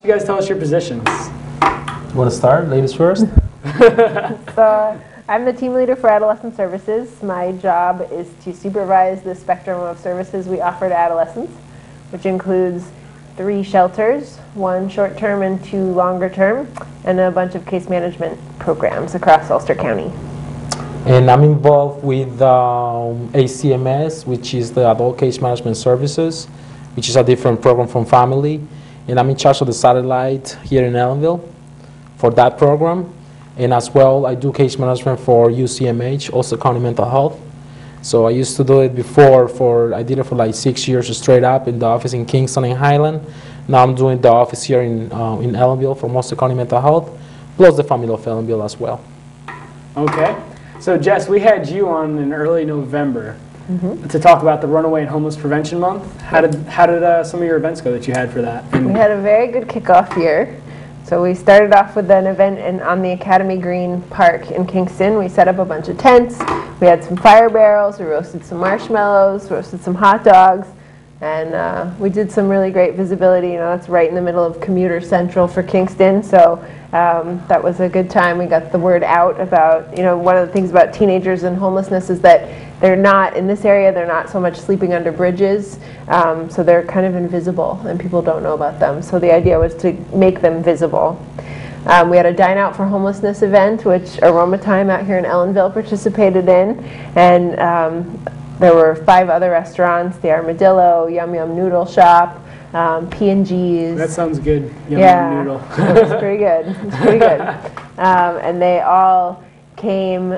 You guys tell us your positions. You want to start? Ladies first? So I'm the team leader for adolescent services. My job is to supervise the spectrum of services we offer to adolescents, which includes 3 shelters, 1 short-term and 2 longer-term, and a bunch of case management programs across Ulster County. And I'm involved with ACMS, which is the Adult Case Management Services, which is a different program from family. And I'm in charge of the satellite here in Ellenville for that program. And as well, I do case management for UCMH, Ulster County Mental Health. So I used to do it before, I did it for like 6 years straight up in the office in Kingston and Highland. Now I'm doing the office here in Ellenville for Ulster County Mental Health, plus the family of Ellenville as well. Okay. So Jess, we had you on in early November to talk about the Runaway and Homeless Prevention Month. How did some of your events go that you had for that? We had a very good kickoff year. So we started off with an event on the Academy Green Park in Kingston. We set up a bunch of tents. We had some fire barrels. We roasted some marshmallows, roasted some hot dogs, and we did some really great visibility. You know, it's right in the middle of Commuter Central for Kingston. So that was a good time. We got the word out about, you know, one of the things about teenagers and homelessness is that they're not, in this area, they're not so much sleeping under bridges, so they're kind of invisible and people don't know about them. So the idea was to make them visible. We had a Dine Out for Homelessness event, which Aroma Time out here in Ellenville participated in, and there were 5 other restaurants, the Armadillo, Yum Yum Noodle Shop, P&G's. That sounds good. Yum Yeah, Yum Noodle. it's pretty good. It's pretty good. And they all came,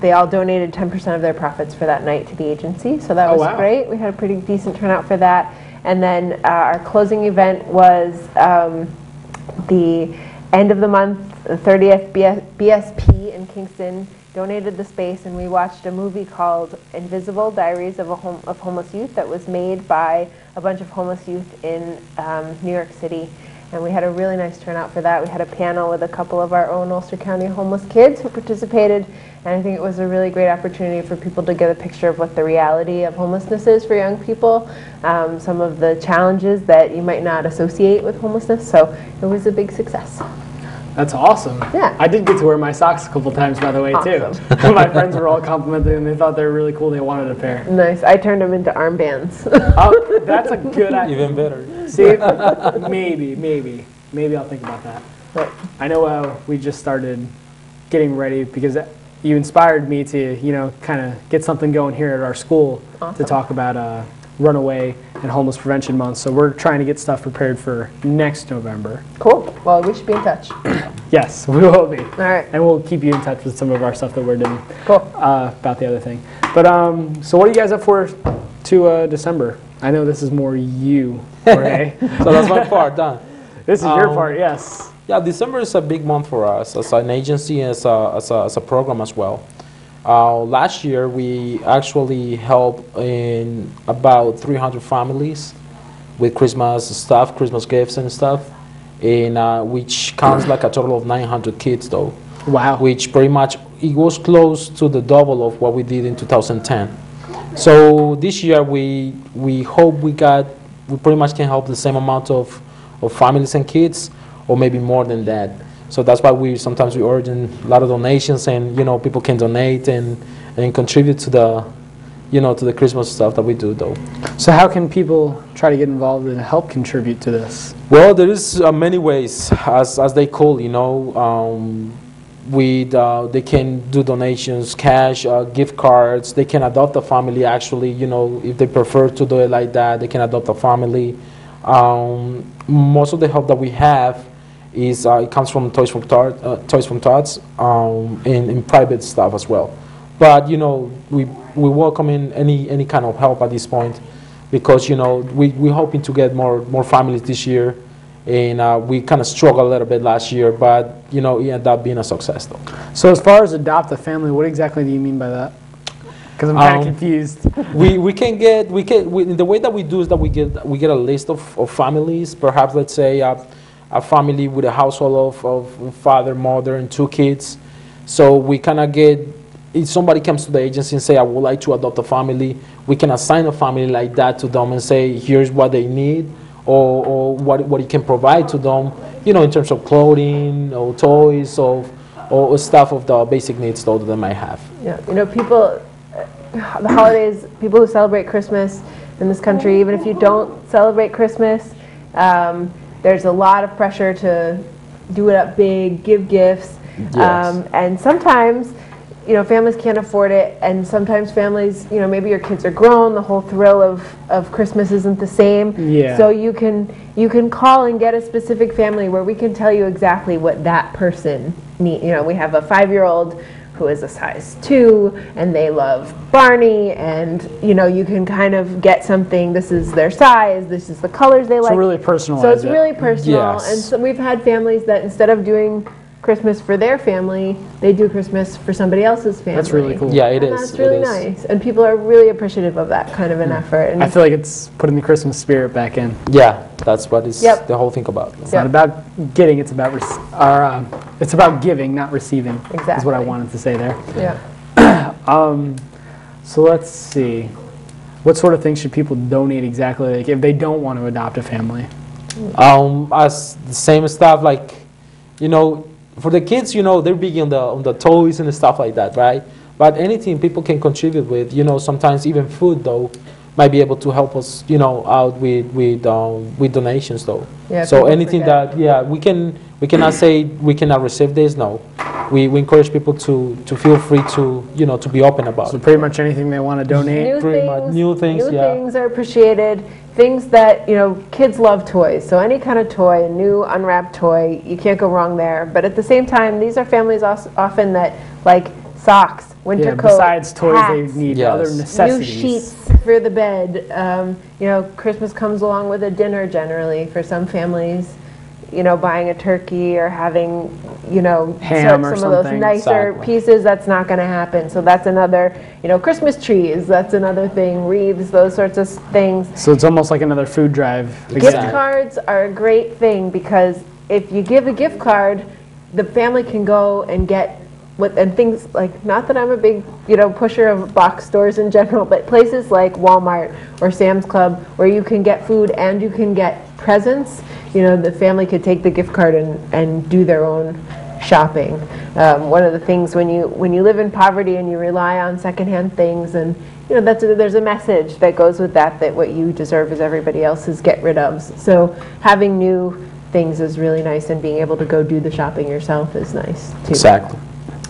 they all donated 10% of their profits for that night to the agency. So that was great. We had a pretty decent turnout for that. And then our closing event was the end of the month, the 30th BSP in Kingston donated the space, and we watched a movie called Invisible, Diaries of Homeless Youth, that was made by a bunch of homeless youth in New York City. And we had a really nice turnout for that. We had a panel with a couple of our own Ulster County homeless kids who participated, and I think it was a really great opportunity for people to get a picture of what the reality of homelessness is for young people, some of the challenges that you might not associate with homelessness, so it was a big success. That's awesome. Yeah. I did get to wear my socks a couple times, by the way, too. My friends were all complimenting them. They thought they were really cool. They wanted a pair. Nice. I turned them into armbands. Oh, that's a good idea. Even better. See, maybe I'll think about that. Right. I know we just started getting ready because you inspired me to, you know, kind of get something going here at our school to talk about Runaway and Homeless Prevention Month. So we're trying to get stuff prepared for next November. Cool. Well, we should be in touch. Yes, we will be. All right. And we'll keep you in touch with some of our stuff that we're doing. Cool. About the other thing. But so what are you guys up for to December? I know this is more you, Jorge. So that's my part done. This is your part, yes. Yeah, December is a big month for us as an agency, as a program as well. Last year, we actually helped in about 300 families with Christmas stuff, Christmas gifts and stuff, and which counts like a total of 900 kids, though. Wow. Which pretty much, it was close to the double of what we did in 2010. So this year, we hope we pretty much can help the same amount of families and kids, or maybe more than that. So that's why sometimes we urge a lot of donations, and you know, people can donate and contribute to the, you know, to the Christmas stuff that we do, though. So how can people try to get involved and help contribute to this? Well, there is many ways, as they call, you know. They can do donations, cash, gift cards. They can adopt a family, actually, you know, if they prefer to do it like that. They can adopt a family. Most of the help that we have is it comes from Toys from Tots, in private stuff as well. But you know, we welcome in any kind of help at this point, because you know we're hoping to get more families this year, and we kind of struggled a little bit last year, but you know, it ended up being a success though. So as far as adopt a family, what exactly do you mean by that? Because I'm kind of confused. The way that we do is that we get a list of families. Perhaps, let's say a family with a household of father, mother, and 2 kids. So we kind of get, if somebody comes to the agency and say, I would like to adopt a family, we can assign a family like that to them and say, here's what they need, or what you can provide to them, you know, in terms of clothing or toys or stuff of the basic needs though that they might have. Yeah, you know, people, the holidays, people who celebrate Christmas in this country, even if you don't celebrate Christmas, there's a lot of pressure to do it up big, give gifts, Yes. and sometimes, you know, families can't afford it, and sometimes families, you know, maybe your kids are grown, the whole thrill of Christmas isn't the same. Yeah. So you can call and get a specific family where we can tell you exactly what that person needs. You know, we have a 5-year-old who is a size 2, and they love Barney, and, you know, you can kind of get something, this is their size, this is the colors they like. So really personalized. So it's really personal, Yes. and so we've had families that instead of doing Christmas for their family, they do Christmas for somebody else's family. That's really cool. Yeah, it And is. that's really it is. nice, and people are really appreciative of that kind of an effort. And I feel like it's putting the Christmas spirit back in. Yeah, that's what it's Yep. the whole thing about. It's not about getting, it's about it's about giving, not receiving. Is what I Exactly. wanted to say there. yeah. So let's see. What sort of things should people donate exactly, like if they don't want to adopt a family? As the same stuff, like, you know, for the kids, you know, they're big on the toys and stuff like that, right? But anything people can contribute with, you know, sometimes even food though might be able to help us, you know, out with donations though. Yeah, So people anything forget. that we cannot say we cannot receive this. No, we encourage people to feel free to, you know, to be open about So it. pretty much anything they want to donate. pretty much. New things, yeah. things are appreciated. Things that, you know, kids love toys. So any kind of toy, a new unwrapped toy, you can't go wrong there. But at the same time, these are families often that like socks, winter Yeah, coat, besides toys, hats, they need Yes. other new necessities. sheets for the bed. You know, Christmas comes along with a dinner generally for some families. You know, buying a turkey or having, you know, Ham or some of those something. nicer Exactly. pieces, that's not going to happen. So that's another, you know, Christmas trees, that's another thing, wreaths, those sorts of things. So it's almost like another food drive. Gift Exactly. cards are a great thing because if you give a gift card, the family can go and get and things like, not that I'm a big, you know, pusher of box stores in general, but places like Walmart or Sam's Club where you can get food and you can get presents, you know, the family could take the gift card and do their own shopping. One of the things when you live in poverty and you rely on secondhand things, and you know, there's a message that goes with that what you deserve is everybody else's get rid of. So having new things is really nice, and being able to go do the shopping yourself is nice too. Exactly.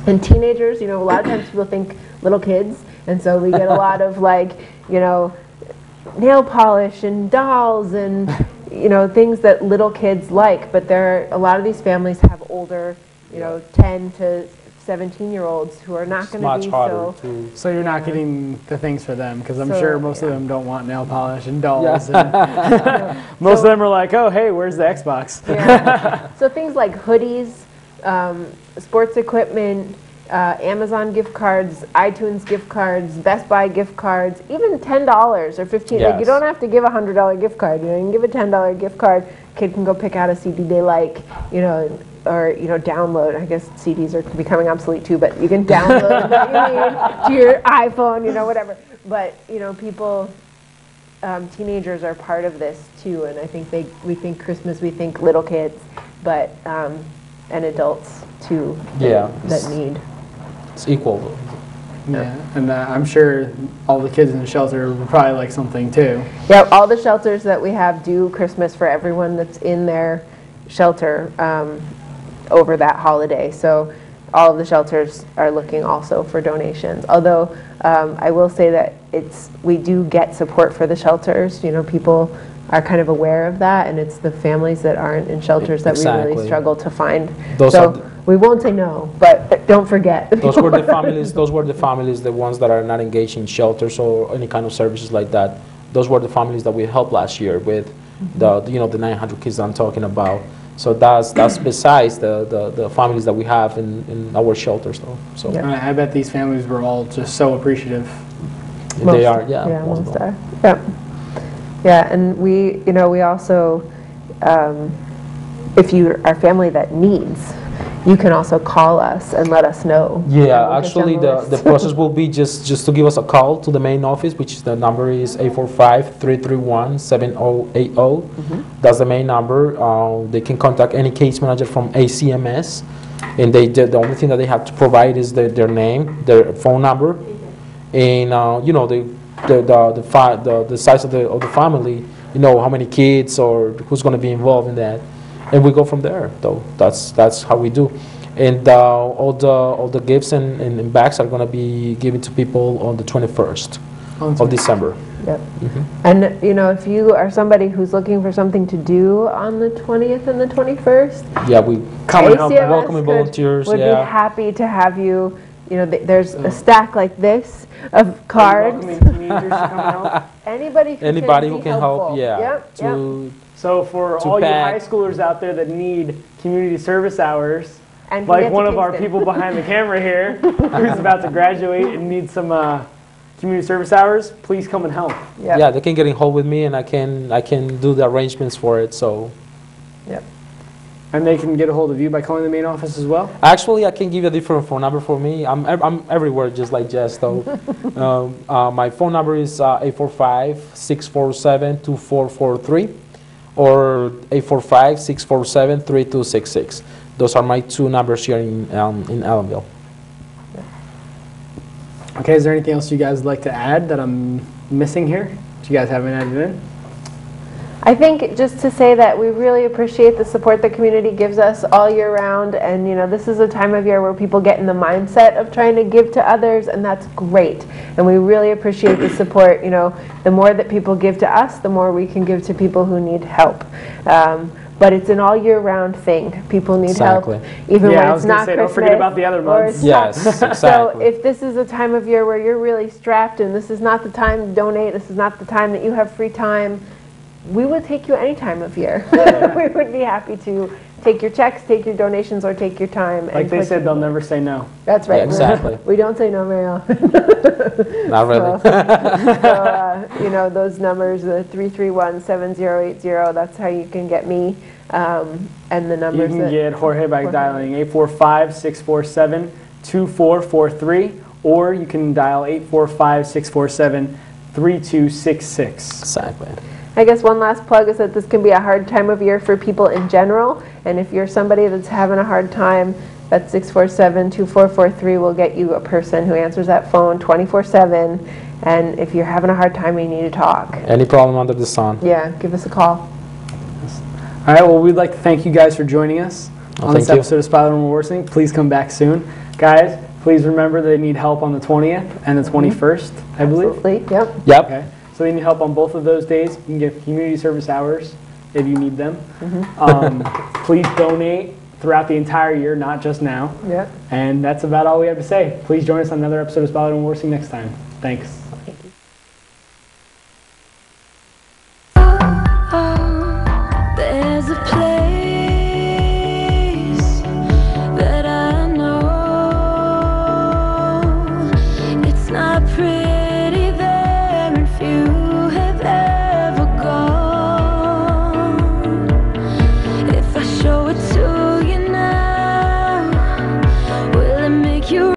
And teenagers, you know, a lot of times people think little kids, and so we get a lot of like, you know, nail polish and dolls and, you know, things that little kids like. But a lot of these families have older, you know, 10 to 17-year-olds who are not It's going to much be harder so. to. So you're not getting the things for them, because I'm So, sure most of yeah. them don't want nail polish and dolls. Yeah. And most of them are like, oh, hey, where's the Xbox? Yeah. So things like hoodies, sports equipment, Amazon gift cards, iTunes gift cards, Best Buy gift cards, even $10 or $15. Like, you Yes. don't have to give a $100 gift card. You know, you can give a $10 gift card. Kid can go pick out a CD they like, you know, or, you know, download. I guess CDs are becoming obsolete too, but you can download what you need to your iPhone, you know, whatever. But, you know, people, teenagers are part of this too, and I think we think Christmas, we think little kids, but and adults too. Yeah. That need. It's equal. Yeah, and I'm sure all the kids in the shelter would probably like something too. Yeah, all the shelters that we have do Christmas for everyone that's in their shelter over that holiday. So all of the shelters are looking also for donations. Although I will say that we do get support for the shelters. You know, people are kind of aware of that, and it's the families that aren't in shelters that we really Exactly. struggle to find. Those so are the- we won't say no, but don't forget. Those were the families. Those were the families, the ones that are not engaged in shelters or any kind of services like that. Those were the families that we helped last year with the 900 kids that I'm talking about. So that's besides the families that we have in our shelters, though. So Yeah. And I bet these families were all just so appreciative. they are, yeah. Yeah, most of most them. are. Yeah. Yeah, and we also, if you are a family that needs, you can also call us and let us know. Yeah, actually the process will be just to give us a call to the main office, which the number is 845-331-7080. That's the main number. They can contact any case manager from ACMS, and the only thing that they have to provide is their name, their phone number, and you know, the size of the family, you know, how many kids or who's going to be involved in that, and we go from there. Though that's how we do, and all the gifts and bags are going to be given to people on the 21st of December. Yep. And you know, if you are somebody who's looking for something to do on the 20th and the 21st, yeah, we come and help. Welcoming volunteers. Would be happy to have you. You know, there's a stack like this of cards. Anybody who can help. Yeah. So for all you high schoolers out there that need community service hours, and like one of our people behind the camera here, who's about to graduate and needs some community service hours, please come and help. Yeah, they can get in hold with me, and I can do the arrangements for it. So. Yep. And they can get a hold of you by calling the main office as well? Actually, I can give you a different phone number for me. I'm everywhere just like Jess, though. My phone number is 845-647-2443 or 845-647-3266. Those are my two numbers here in Allenville. Okay, is there anything else you guys would like to add that I'm missing here? Do you guys have any added in? I think just to say that we really appreciate the support the community gives us all year round, and you know, this is a time of year where people get in the mindset of trying to give to others, and that's great. And we really appreciate the support. You know, the more that people give to us, the more we can give to people who need help. But it's an all year round thing. People need help, even when it's not Christmas. Don't forget about the other months. Yes, exactly. So if this is a time of year where you're really strapped, and this is not the time to donate, this is not the time that you have free time, we would take you any time of year. We would be happy to take your checks, take your donations, or take your time. Like they said, they'll never say no. That's right. Yeah, exactly. We don't say no very often. Not really. So you know, those numbers, the 331-7080, that's how you can get me. And the numbers you can get Jorge by dialing 845-647-2443, or you can dial 845-647-3266. Exactly. I guess one last plug is that this can be a hard time of year for people in general, and if you're somebody that's having a hard time, that 647-2443 will get you a person who answers that phone 24/7, and if you're having a hard time and you need to talk. Any problem under the sun. Yeah, give us a call. All right, well, we'd like to thank you guys for joining us on this episode of Spotlight on Wawarsing. Please come back soon. Guys, please remember they need help on the 20th and the 21st, I believe. Absolutely, yep. Yep. Okay. So they need help on both of those days. You can get community service hours if you need them. Please donate throughout the entire year, not just now. Yep. And that's about all we have to say. Please join us on another episode of Spotlight on Wawarsing next time. Thanks.